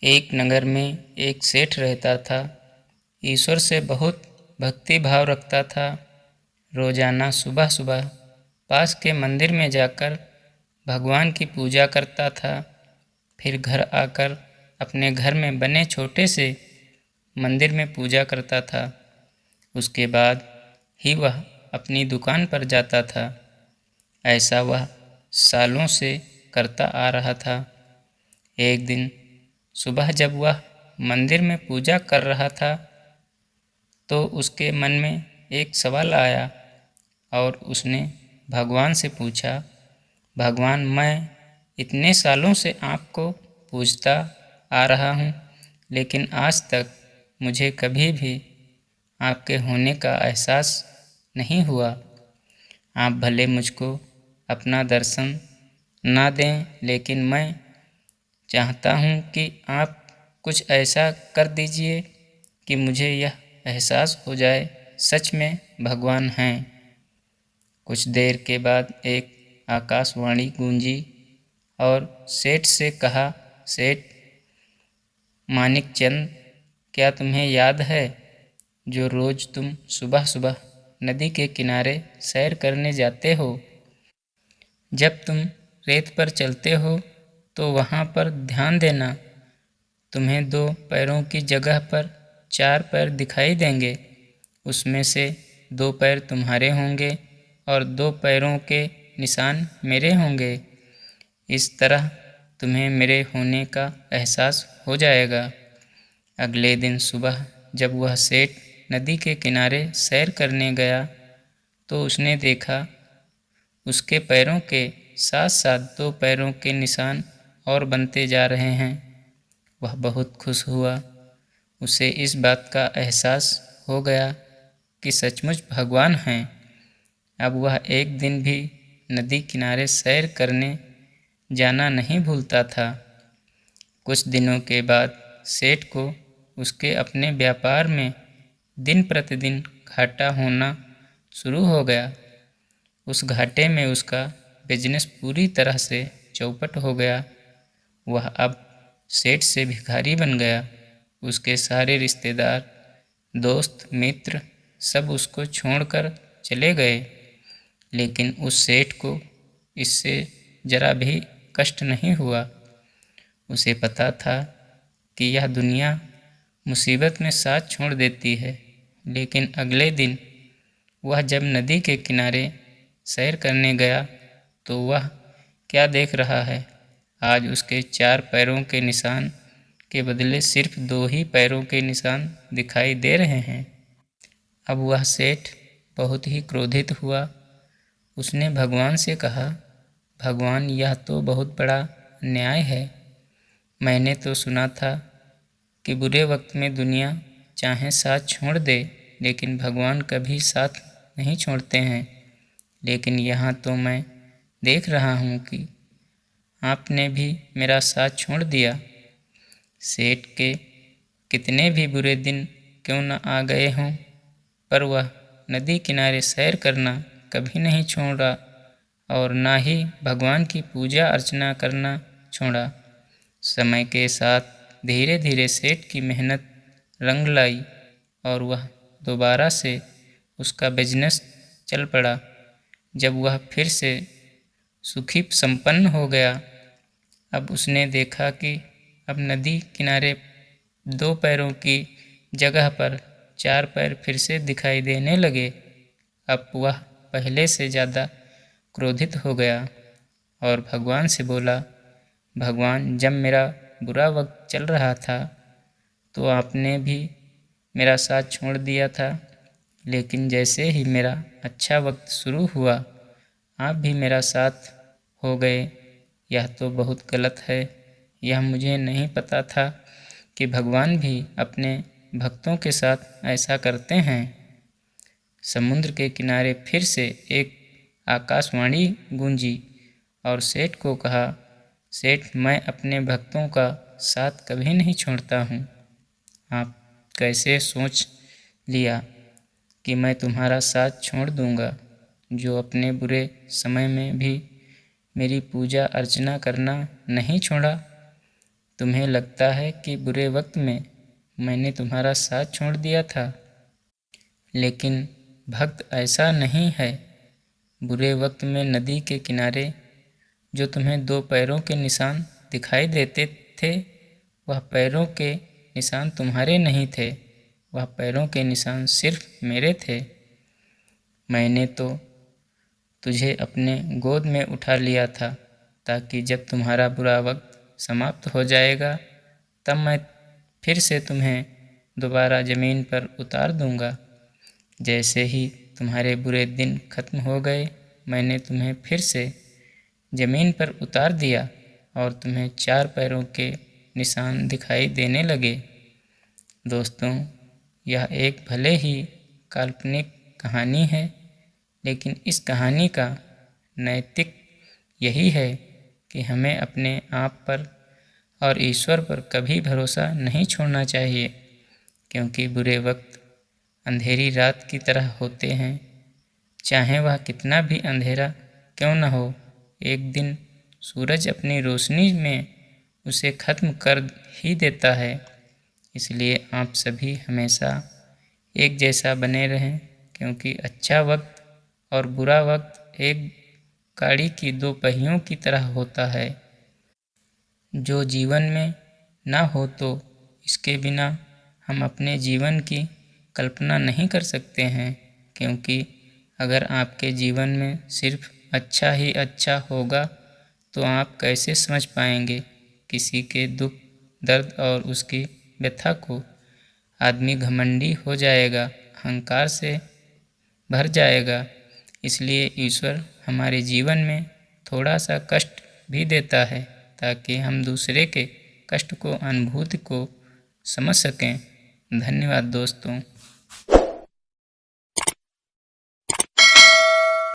एक नगर में एक सेठ रहता था। ईश्वर से बहुत भक्ति भाव रखता था। रोजाना सुबह सुबह पास के मंदिर में जाकर भगवान की पूजा करता था। फिर घर आकर अपने घर में बने छोटे से मंदिर में पूजा करता था। उसके बाद ही वह अपनी दुकान पर जाता था। ऐसा वह सालों से करता आ रहा था। एक दिन सुबह जब वह मंदिर में पूजा कर रहा था तो उसके मन में एक सवाल आया और उसने भगवान से पूछा, भगवान, मैं इतने सालों से आपको पूजता आ रहा हूँ, लेकिन आज तक मुझे कभी भी आपके होने का एहसास नहीं हुआ। आप भले मुझको अपना दर्शन ना दें, लेकिन मैं चाहता हूँ कि आप कुछ ऐसा कर दीजिए कि मुझे यह एहसास हो जाए सच में भगवान हैं। कुछ देर के बाद एक आकाशवाणी गूंजी और सेठ से कहा, सेठ मानिकचंद, क्या तुम्हें याद है जो रोज तुम सुबह सुबह नदी के किनारे सैर करने जाते हो? जब तुम रेत पर चलते हो तो वहाँ पर ध्यान देना, तुम्हें 2 पैरों की जगह पर 4 पैर दिखाई देंगे। उसमें से 2 पैर तुम्हारे होंगे और 2 पैरों के निशान मेरे होंगे। इस तरह तुम्हें मेरे होने का एहसास हो जाएगा। अगले दिन सुबह जब वह सेठ नदी के किनारे सैर करने गया तो उसने देखा उसके पैरों के साथ साथ 2 पैरों के निशान और बनते जा रहे हैं। वह बहुत खुश हुआ। उसे इस बात का एहसास हो गया कि सचमुच भगवान हैं। अब वह एक दिन भी नदी किनारे सैर करने जाना नहीं भूलता था। कुछ दिनों के बाद सेठ को उसके अपने व्यापार में दिन प्रतिदिन घाटा होना शुरू हो गया। उस घाटे में उसका बिजनेस पूरी तरह से चौपट हो गया। वह अब सेठ से भिखारी बन गया। उसके सारे रिश्तेदार, दोस्त, मित्र सब उसको छोड़कर चले गए, लेकिन उस सेठ को इससे जरा भी कष्ट नहीं हुआ। उसे पता था कि यह दुनिया मुसीबत में साथ छोड़ देती है, लेकिन अगले दिन वह जब नदी के किनारे सैर करने गया तो वह क्या देख रहा है? आज उसके 4 पैरों के निशान के बदले सिर्फ 2 ही पैरों के निशान दिखाई दे रहे हैं। अब वह सेठ बहुत ही क्रोधित हुआ। उसने भगवान से कहा, भगवान, यह तो बहुत बड़ा अन्याय है। मैंने तो सुना था कि बुरे वक्त में दुनिया चाहे साथ छोड़ दे, लेकिन भगवान कभी साथ नहीं छोड़ते हैं। लेकिन यहाँ तो मैं देख रहा हूँ कि आपने भी मेरा साथ छोड़ दिया। सेठ के कितने भी बुरे दिन क्यों न आ गए हों, पर वह नदी किनारे सैर करना कभी नहीं छोड़ा और ना ही भगवान की पूजा अर्चना करना छोड़ा। समय के साथ धीरे धीरे सेठ की मेहनत रंग लाई और वह दोबारा से उसका बिजनेस चल पड़ा। जब वह फिर से सुखी संपन्न हो गया, अब उसने देखा कि अब नदी किनारे 2 पैरों की जगह पर 4 पैर फिर से दिखाई देने लगे। अब वह पहले से ज़्यादा क्रोधित हो गया और भगवान से बोला, भगवान, जब मेरा बुरा वक्त चल रहा था तो आपने भी मेरा साथ छोड़ दिया था, लेकिन जैसे ही मेरा अच्छा वक्त शुरू हुआ आप भी मेरा साथ हो गए। यह तो बहुत गलत है। यह मुझे नहीं पता था कि भगवान भी अपने भक्तों के साथ ऐसा करते हैं। समुद्र के किनारे फिर से एक आकाशवाणी गूंजी और सेठ को कहा, सेठ, मैं अपने भक्तों का साथ कभी नहीं छोड़ता हूँ। आप कैसे सोच लिया कि मैं तुम्हारा साथ छोड़ दूँगा, जो अपने बुरे समय में भी मेरी पूजा अर्चना करना नहीं छोड़ा? तुम्हें लगता है कि बुरे वक्त में मैंने तुम्हारा साथ छोड़ दिया था, लेकिन भक्त ऐसा नहीं है। बुरे वक्त में नदी के किनारे जो तुम्हें 2 पैरों के निशान दिखाई देते थे, वह पैरों के निशान तुम्हारे नहीं थे, वह पैरों के निशान सिर्फ मेरे थे। मैंने तो तुझे अपने गोद में उठा लिया था ताकि जब तुम्हारा बुरा वक्त समाप्त हो जाएगा तब मैं फिर से तुम्हें दोबारा ज़मीन पर उतार दूंगा। जैसे ही तुम्हारे बुरे दिन खत्म हो गए, मैंने तुम्हें फिर से ज़मीन पर उतार दिया और तुम्हें 4 पैरों के निशान दिखाई देने लगे। दोस्तों, यह एक भले ही काल्पनिक कहानी है, लेकिन इस कहानी का नैतिक यही है कि हमें अपने आप पर और ईश्वर पर कभी भरोसा नहीं छोड़ना चाहिए, क्योंकि बुरे वक्त अंधेरी रात की तरह होते हैं। चाहे वह कितना भी अंधेरा क्यों न हो, एक दिन सूरज अपनी रोशनी में उसे खत्म कर ही देता है। इसलिए आप सभी हमेशा एक जैसा बने रहें, क्योंकि अच्छा वक्त और बुरा वक्त एक गाड़ी की 2 पहियों की तरह होता है। जो जीवन में ना हो तो इसके बिना हम अपने जीवन की कल्पना नहीं कर सकते हैं, क्योंकि अगर आपके जीवन में सिर्फ अच्छा ही अच्छा होगा तो आप कैसे समझ पाएंगे किसी के दुख, दर्द और उसकी व्यथा को। आदमी घमंडी हो जाएगा, अहंकार से भर जाएगा। इसलिए ईश्वर हमारे जीवन में थोड़ा सा कष्ट भी देता है ताकि हम दूसरे के कष्ट को, अनुभूति को समझ सकें। धन्यवाद दोस्तों।